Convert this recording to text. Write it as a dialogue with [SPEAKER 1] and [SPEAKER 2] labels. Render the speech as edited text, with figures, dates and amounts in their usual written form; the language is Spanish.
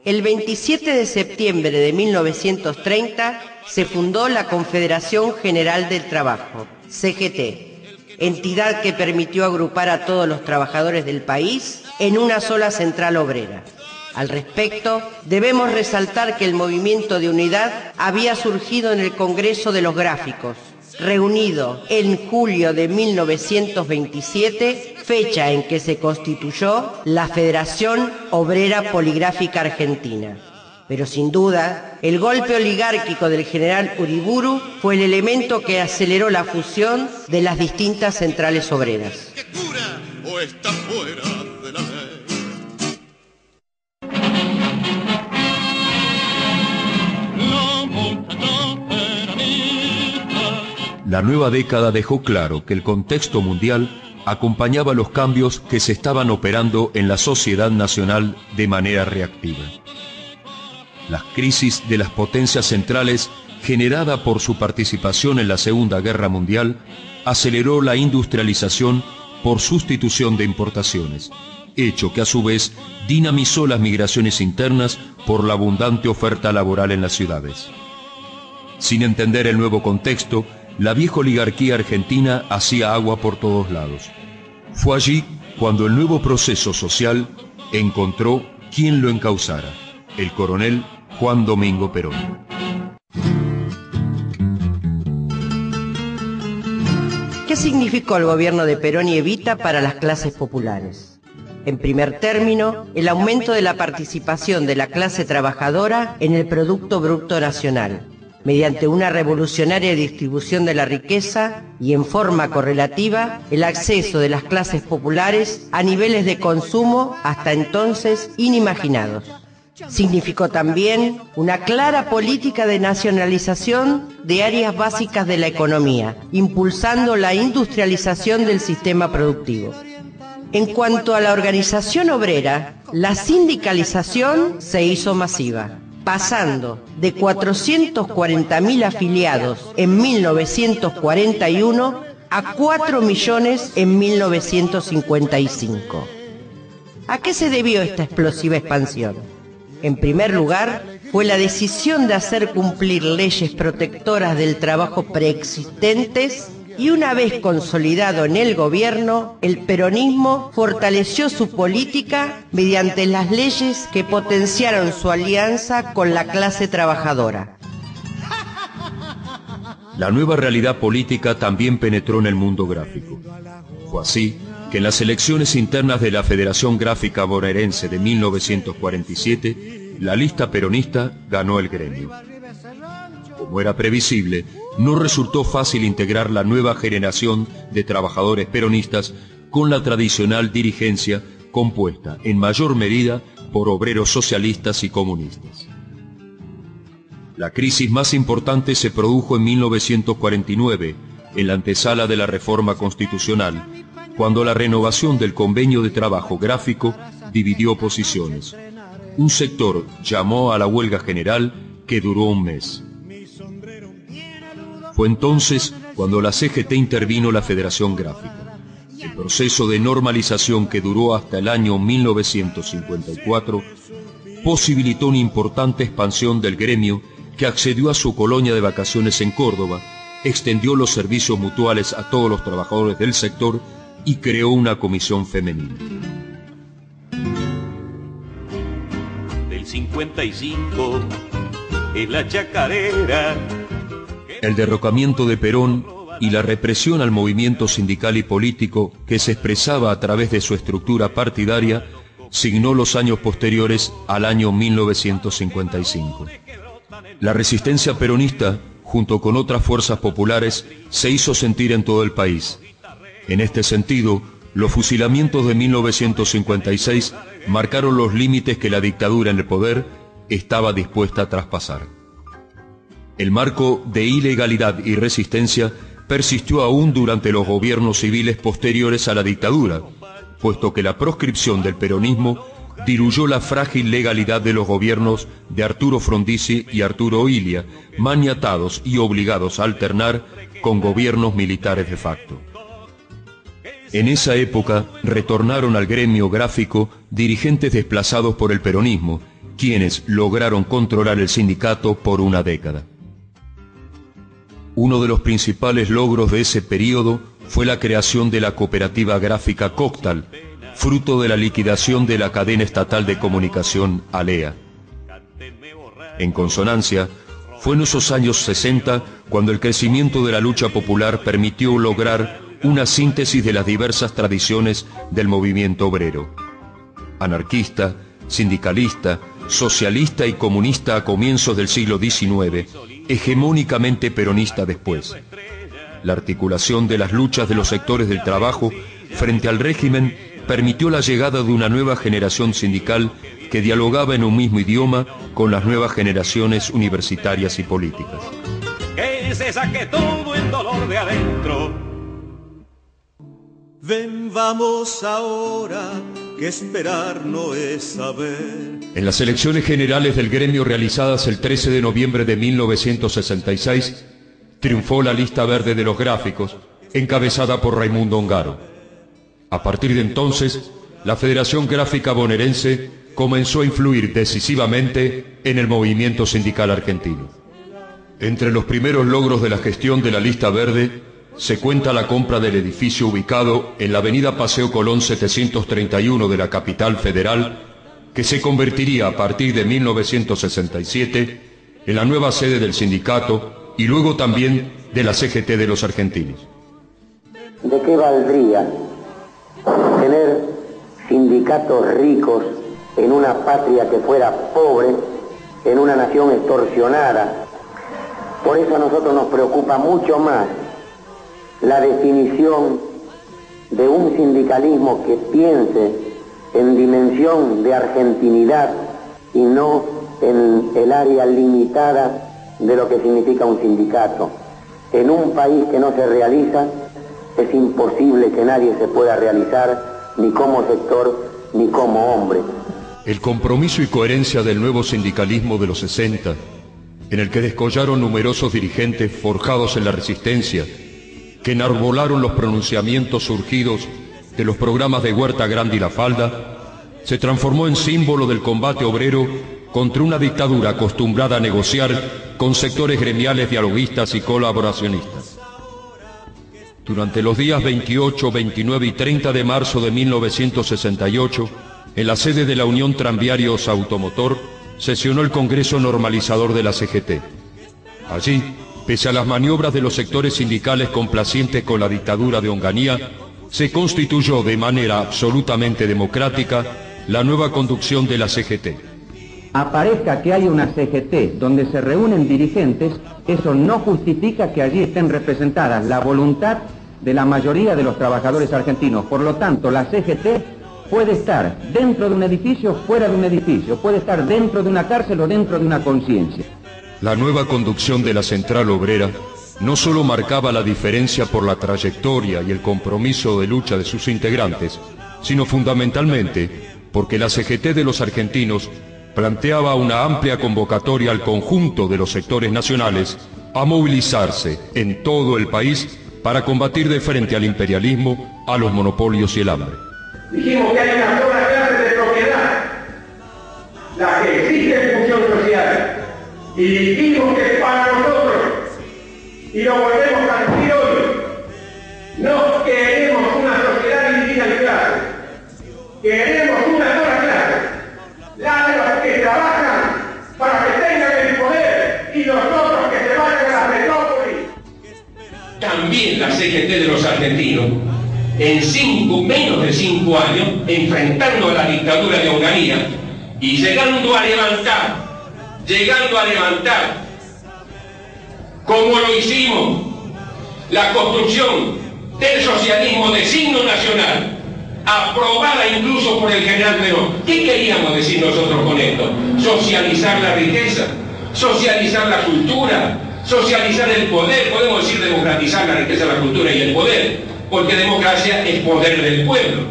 [SPEAKER 1] El 27 de septiembre de 1930 se fundó la Confederación General del Trabajo, CGT, entidad que permitió agrupar a todos los trabajadores del país en una sola central obrera. Al respecto, debemos resaltar que el movimiento de unidad había surgido en el Congreso de los Gráficos, reunido en julio de 1927, fecha en que se constituyó la Federación Obrera Poligráfica Argentina. Pero sin duda, el golpe oligárquico del general Uriburu fue el elemento que aceleró la fusión de las distintas centrales obreras.
[SPEAKER 2] ¿O está fuera de la ley?
[SPEAKER 3] La nueva década dejó claro que el contexto mundial acompañaba los cambios que se estaban operando en la sociedad nacional de manera reactiva. La crisis de las potencias centrales, generada por su participación en la Segunda Guerra Mundial, aceleró la industrialización por sustitución de importaciones, hecho que a su vez dinamizó las migraciones internas por la abundante oferta laboral en las ciudades. Sin entender el nuevo contexto, la vieja oligarquía argentina hacía agua por todos lados. Fue allí cuando el nuevo proceso social encontró quien lo encauzara, el coronel Juan Domingo Perón.
[SPEAKER 1] ¿Qué significó el gobierno de Perón y Evita para las clases populares? En primer término, el aumento de la participación de la clase trabajadora en el Producto Bruto Nacional, mediante una revolucionaria distribución de la riqueza y, en forma correlativa, el acceso de las clases populares a niveles de consumo hasta entonces inimaginados. Significó también una clara política de nacionalización de áreas básicas de la economía, impulsando la industrialización del sistema productivo. En cuanto a la organización obrera, la sindicalización se hizo masiva, pasando de 440.000 afiliados en 1941 a 4 millones en 1955. ¿A qué se debió esta explosiva expansión? En primer lugar, fue la decisión de hacer cumplir leyes protectoras del trabajo preexistentes y, una vez consolidado en el gobierno, el peronismo fortaleció su política mediante las leyes que potenciaron su alianza con la clase trabajadora.
[SPEAKER 3] La nueva realidad política también penetró en el mundo gráfico. Fue así que en las elecciones internas de la Federación Gráfica Bonaerense de 1947, la lista peronista ganó el gremio. Como era previsible, no resultó fácil integrar la nueva generación de trabajadores peronistas con la tradicional dirigencia compuesta en mayor medida por obreros socialistas y comunistas. La crisis más importante se produjo en 1949, en la antesala de la reforma constitucional, cuando la renovación del convenio de trabajo gráfico dividió posiciones. Un sector llamó a la huelga general que duró un mes. Fue entonces cuando la CGT intervino la Federación Gráfica. El proceso de normalización que duró hasta el año 1954 posibilitó una importante expansión del gremio que accedió a su colonia de vacaciones en Córdoba, extendió los servicios mutuales a todos los trabajadores del sector y creó una comisión femenina.
[SPEAKER 4] Del 55 es la chacarera.
[SPEAKER 3] El derrocamiento de Perón y la represión al movimiento sindical y político que se expresaba a través de su estructura partidaria signó los años posteriores al año 1955. La resistencia peronista, junto con otras fuerzas populares, se hizo sentir en todo el país. En este sentido, los fusilamientos de 1956 marcaron los límites que la dictadura en el poder estaba dispuesta a traspasar. El marco de ilegalidad y resistencia persistió aún durante los gobiernos civiles posteriores a la dictadura, puesto que la proscripción del peronismo diluyó la frágil legalidad de los gobiernos de Arturo Frondizi y Arturo Illia, maniatados y obligados a alternar con gobiernos militares de facto. En esa época retornaron al gremio gráfico dirigentes desplazados por el peronismo, quienes lograron controlar el sindicato por una década. Uno de los principales logros de ese periodo fue la creación de la cooperativa gráfica Coctal, fruto de la liquidación de la cadena estatal de comunicación Alea. En consonancia, fue en esos años 60 cuando el crecimiento de la lucha popular permitió lograr una síntesis de las diversas tradiciones del movimiento obrero. Anarquista, sindicalista, socialista y comunista a comienzos del siglo XIX, hegemónicamente peronista después. La articulación de las luchas de los sectores del trabajo frente al régimen permitió la llegada de una nueva generación sindical que dialogaba en un mismo idioma con las nuevas generaciones universitarias y políticas.
[SPEAKER 4] Que se saque todo el dolor de adentro.
[SPEAKER 2] Ven, vamos ahora, que esperar no es saber.
[SPEAKER 3] En las elecciones generales del gremio realizadas el 13 de noviembre de 1966, triunfó la lista verde de los gráficos, encabezada por Raimundo Ongaro. A partir de entonces, la Federación Gráfica Bonaerense comenzó a influir decisivamente en el movimiento sindical argentino. Entre los primeros logros de la gestión de la lista verde se cuenta la compra del edificio ubicado en la avenida Paseo Colón 731 de la capital federal, que se convertiría a partir de 1967 en la nueva sede del sindicato y luego también de la CGT de los argentinos.
[SPEAKER 5] ¿De qué valdría tener sindicatos ricos en una patria que fuera pobre, en una nación extorsionada? Por eso a nosotros nos preocupa mucho más la definición de un sindicalismo que piense en dimensión de argentinidad y no en el área limitada de lo que significa un sindicato. En un país que no se realiza, es imposible que nadie se pueda realizar, ni como sector, ni como hombre.
[SPEAKER 3] El compromiso y coherencia del nuevo sindicalismo de los 60, en el que descollaron numerosos dirigentes forjados en la resistencia, que enarbolaron los pronunciamientos surgidos de los programas de Huerta Grande y La Falda, se transformó en símbolo del combate obrero contra una dictadura acostumbrada a negociar con sectores gremiales dialoguistas y colaboracionistas. Durante los días 28, 29 y 30 de marzo de 1968, en la sede de la Unión Tranviarios Automotor, sesionó el Congreso Normalizador de la CGT. Allí, pese a las maniobras de los sectores sindicales complacientes con la dictadura de Onganía, se constituyó de manera absolutamente democrática la nueva conducción de la CGT.
[SPEAKER 6] Aparezca que hay una CGT donde se reúnen dirigentes, eso no justifica que allí estén representadas la voluntad de la mayoría de los trabajadores argentinos. Por lo tanto, la CGT puede estar dentro de un edificio, fuera de un edificio, puede estar dentro de una cárcel o dentro de una conciencia.
[SPEAKER 3] La nueva conducción de la Central Obrera no solo marcaba la diferencia por la trayectoria y el compromiso de lucha de sus integrantes, sino fundamentalmente porque la CGT de los argentinos planteaba una amplia convocatoria al conjunto de los sectores nacionales a movilizarse en todo el país para combatir de frente al imperialismo, a los monopolios y el hambre.
[SPEAKER 7] Dijimos que hay una sola clase de propiedad, la que existe en función social, y dijimos que es para nosotros, y lo volvemos a decir hoy. No queremos una sociedad dividida en clases, queremos una sola clase, la de los que trabajan para que tengan el poder y los otros que se vayan a la metrópolis.
[SPEAKER 8] También la CGT de los argentinos, en menos de 5 años, enfrentando a la dictadura de Onganía y llegando a levantar, como lo hicimos, la construcción del socialismo de signo nacional, aprobada incluso por el general Perón. ¿Qué queríamos decir nosotros con esto? Socializar la riqueza, socializar la cultura, socializar el poder. Podemos decir democratizar la riqueza, la cultura y el poder, porque democracia es poder del pueblo.